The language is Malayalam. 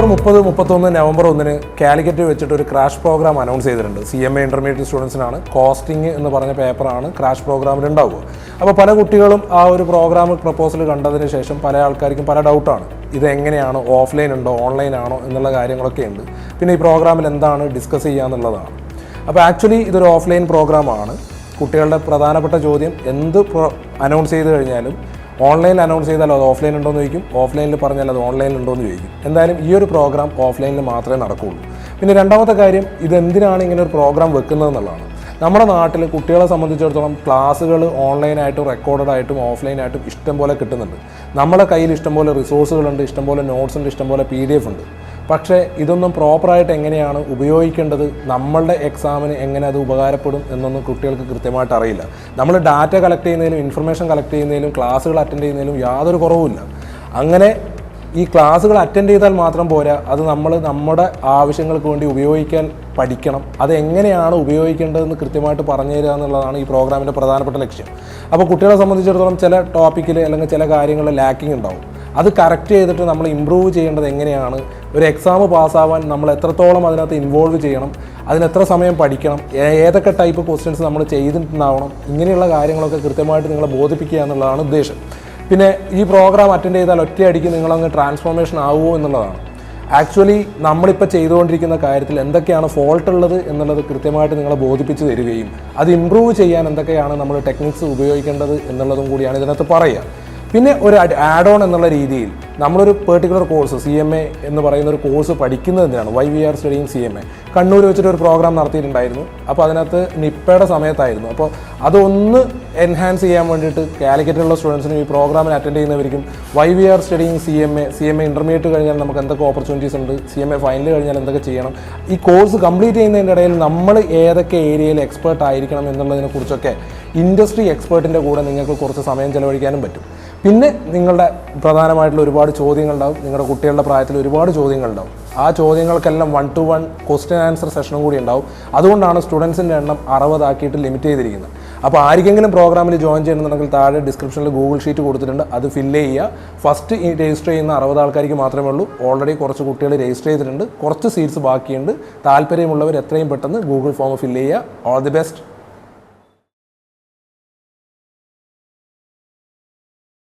ഒക്ടോബർ 30-31 നവംബർ 1 കാലിക്കറ്റ് വെച്ചിട്ട് ഒരു ക്രാഷ് പ്രോഗ്രാം അനൗൺസ് ചെയ്തിട്ടുണ്ട്. CMA ഇൻ്റർമീഡിയറ്റ് സ്റ്റുഡൻസിനാണ്. കോസ്റ്റിംഗ് എന്ന് പറഞ്ഞ പേപ്പറാണ് ക്രാഷ് പ്രോഗ്രാമിൽ ഉണ്ടാവുക. അപ്പോൾ പല കുട്ടികളും ആ ഒരു പ്രോഗ്രാം പ്രപ്പോസൽ കണ്ടതിന് ശേഷം പല ആൾക്കാർക്കും പല ഡൗട്ടാണ്. ഇതെങ്ങനെയാണ്, ഓഫ്ലൈൻ ഉണ്ടോ ഓൺലൈൻ ആണോ എന്നുള്ള കാര്യങ്ങളൊക്കെ ഉണ്ട്. പിന്നെ ഈ പ്രോഗ്രാമിൽ എന്താണ് ഡിസ്കസ് ചെയ്യുക എന്നുള്ളതാണ്. അപ്പോൾ ആക്ച്വലി ഇതൊരു ഓഫ്ലൈൻ പ്രോഗ്രാമാണ്. കുട്ടികളുടെ പ്രധാനപ്പെട്ട ചോദ്യം അനൗൺസ് ചെയ്ത് കഴിഞ്ഞാലും ഓൺലൈനിൽ അനൗൺസ് ചെയ്താൽ അത് ഓഫ്ലൈൻ ഉണ്ടോ എന്ന് ചോദിക്കും, ഓഫ്ലൈനിൽ പറഞ്ഞാൽ അത് ഓൺലൈനിൽ ഉണ്ടോ എന്ന് ചോദിക്കും. എന്തായാലും ഈ ഒരു പ്രോഗ്രാം ഓഫ്ലൈനിൽ മാത്രമേ നടക്കുകയുള്ളൂ. പിന്നെ രണ്ടാമത്തെ കാര്യം, ഇതെന്തിനാണ് ഇങ്ങനെ ഒരു പ്രോഗ്രാം വെക്കുന്നത് എന്നുള്ളതാണ്. നമ്മുടെ നാട്ടിൽ കുട്ടികളെ സംബന്ധിച്ചിടത്തോളം ക്ലാസ്സുകൾ ഓൺലൈനായിട്ടും റെക്കോർഡഡ് ആയിട്ടും ഓഫ്ലൈനായിട്ടും ഇഷ്ടംപോലെ കിട്ടുന്നുണ്ട്. നമ്മുടെ കയ്യിൽ ഇഷ്ടംപോലെ റിസോഴ്സുകളുണ്ട്, ഇഷ്ടംപോലെ നോട്ട്സ് ഉണ്ട്, ഇഷ്ടംപോലെ PDF ഉണ്ട്. പക്ഷേ ഇതൊന്നും പ്രോപ്പറായിട്ട് എങ്ങനെയാണ് ഉപയോഗിക്കേണ്ടത്, നമ്മളുടെ എക്സാമിന് എങ്ങനെ അത് ഉപകാരപ്പെടും എന്നൊന്നും കുട്ടികൾക്ക് കൃത്യമായിട്ട് അറിയില്ല. നമ്മൾ ഡാറ്റ കളക്ട് ചെയ്യുന്നതിലും ഇൻഫർമേഷൻ കളക്ട് ചെയ്യുന്നതിലും ക്ലാസ്സുകൾ അറ്റൻഡ് ചെയ്യുന്നതിലും യാതൊരു കുറവുമില്ല. അങ്ങനെ ഈ ക്ലാസ്സുകൾ അറ്റൻഡ് ചെയ്താൽ മാത്രം പോരാ, അത് നമ്മൾ നമ്മുടെ ആവശ്യങ്ങൾക്ക് വേണ്ടി ഉപയോഗിക്കാൻ പഠിക്കണം. അതെങ്ങനെയാണ് ഉപയോഗിക്കേണ്ടതെന്ന് കൃത്യമായിട്ട് പറഞ്ഞു തരിക എന്നുള്ളതാണ് ഈ പ്രോഗ്രാമിൻ്റെ പ്രധാനപ്പെട്ട ലക്ഷ്യം. അപ്പോൾ കുട്ടികളെ സംബന്ധിച്ചിടത്തോളം ചില ടോപ്പിക്കിൽ അല്ലെങ്കിൽ ചില കാര്യങ്ങളിൽ ലാക്കിംഗ് ഉണ്ടാവും. അത് കറക്റ്റ് ചെയ്തിട്ട് നമ്മൾ ഇമ്പ്രൂവ് ചെയ്യേണ്ടത് എങ്ങനെയാണ്, ഒരു എക്സാം പാസ്സാവാൻ നമ്മൾ എത്രത്തോളം അതിനകത്ത് ഇൻവോൾവ് ചെയ്യണം, അതിനെത്ര സമയം പഠിക്കണം, ഏതൊക്കെ ടൈപ്പ് ക്വസ്റ്റ്യൻസ് നമ്മൾ ചെയ്തിട്ടുണ്ടാവണം, ഇങ്ങനെയുള്ള കാര്യങ്ങളൊക്കെ കൃത്യമായിട്ട് നിങ്ങളെ ബോധിപ്പിക്കുക എന്നുള്ളതാണ് ഉദ്ദേശം. പിന്നെ ഈ പ്രോഗ്രാം അറ്റൻഡ് ചെയ്താൽ ഒറ്റയടിക്ക് നിങ്ങളങ്ങ് ട്രാൻസ്ഫോർമേഷൻ ആവുമോ എന്നുള്ളതാണ്. ആക്ച്വലി നമ്മളിപ്പോൾ ചെയ്തുകൊണ്ടിരിക്കുന്ന കാര്യത്തിൽ എന്തൊക്കെയാണ് ഫോൾട്ട് ഉള്ളത് എന്നുള്ളത് കൃത്യമായിട്ട് നിങ്ങളെ ബോധിപ്പിച്ച് തരികയും അത് ഇമ്പ്രൂവ് ചെയ്യാൻ എന്തൊക്കെയാണ് നമ്മൾ ടെക്നിക്സ് ഉപയോഗിക്കേണ്ടത് എന്നുള്ളതും കൂടിയാണ് ഇതിനകത്ത് പറയുക. പിന്നെ ഒരു ആഡ് ഓൺ എന്നുള്ള രീതിയിൽ നമ്മളൊരു പെർട്ടിക്കുലർ കോഴ്സ് CMA എന്ന് പറയുന്ന ഒരു കോഴ്സ് പഠിക്കുന്നതിനാണ്. Why we are studying CMA Kannur വെച്ചിട്ട് ഒരു പ്രോഗ്രാം നടത്തിയിട്ടുണ്ടായിരുന്നു. അപ്പോൾ അതിനകത്ത് നിപ്പയുടെ സമയത്തായിരുന്നു. അപ്പോൾ അതൊന്ന് എൻഹാൻസ് ചെയ്യാൻ വേണ്ടിയിട്ട് കാലിക്കറ്റിലുള്ള സ്റ്റുഡൻസിനും ഈ പ്രോഗ്രാമിന് അറ്റൻഡ് ചെയ്യുന്നവർക്കും why we are studying CMA intermediate കഴിഞ്ഞാൽ നമുക്ക് എന്തൊക്കെ ഓപ്പർച്യൂണിറ്റീസ് ഉണ്ട്, CMA ഫൈനൽ കഴിഞ്ഞാൽ എന്തൊക്കെ ചെയ്യണം, ഈ കോഴ്സ് കംപ്ലീറ്റ് ചെയ്യുന്നതിൻ്റെ ഇടയിൽ നമ്മൾ ഏതൊക്കെ ഏരിയയിൽ എക്സ്പേർട്ട് ആയിരിക്കണം എന്നുള്ളതിനെക്കുറിച്ചൊക്കെ ഇൻഡസ്ട്രി എക്സ്പേർട്ടിൻ്റെ കൂടെ നിങ്ങൾക്ക് കുറച്ച് സമയം ചിലവഴിക്കാനും പറ്റും. പിന്നെ നിങ്ങളുടെ പ്രധാനമായിട്ടുള്ള ഒരുപാട് ചോദ്യങ്ങളുണ്ടാവും. നിങ്ങളുടെ കുട്ടികളുടെ പ്രായത്തിൽ ഒരുപാട് ചോദ്യങ്ങളുണ്ടാവും. ആ ചോദ്യങ്ങൾക്കെല്ലാം 1-to-1 ക്വസ്റ്റ്യൻ ആൻസർ സെഷനും കൂടി ഉണ്ടാവും. അതുകൊണ്ടാണ് സ്റ്റുഡൻസിൻ്റെ എണ്ണം 60 ആക്കിയിട്ട് ലിമിറ്റ് ചെയ്തിരിക്കുന്നത്. അപ്പോൾ ആർക്കെങ്കിലും പ്രോഗ്രാമിൽ ജോയിൻ ചെയ്യണമെന്നുണ്ടെങ്കിൽ താഴെ ഡിസ്ക്രിപ്ഷനിൽ ഗൂഗിൾ ഷീറ്റ് കൊടുത്തിട്ടുണ്ട്, അത് ഫില്ല് ചെയ്യുക. ഫസ്റ്റ് രജിസ്റ്റർ ചെയ്യുന്ന 60 ആൾക്കാർക്ക് മാത്രമേ ഉള്ളൂ. ഓൾറെഡി കുറച്ച് കുട്ടികൾ രജിസ്റ്റർ ചെയ്തിട്ടുണ്ട്, കുറച്ച് സീറ്റ്സ് ബാക്കിയുണ്ട്. താല്പര്യമുള്ളവർ എത്രയും പെട്ടെന്ന് ഗൂഗിൾ ഫോം ഫില്ല് ചെയ്യുക. All the best.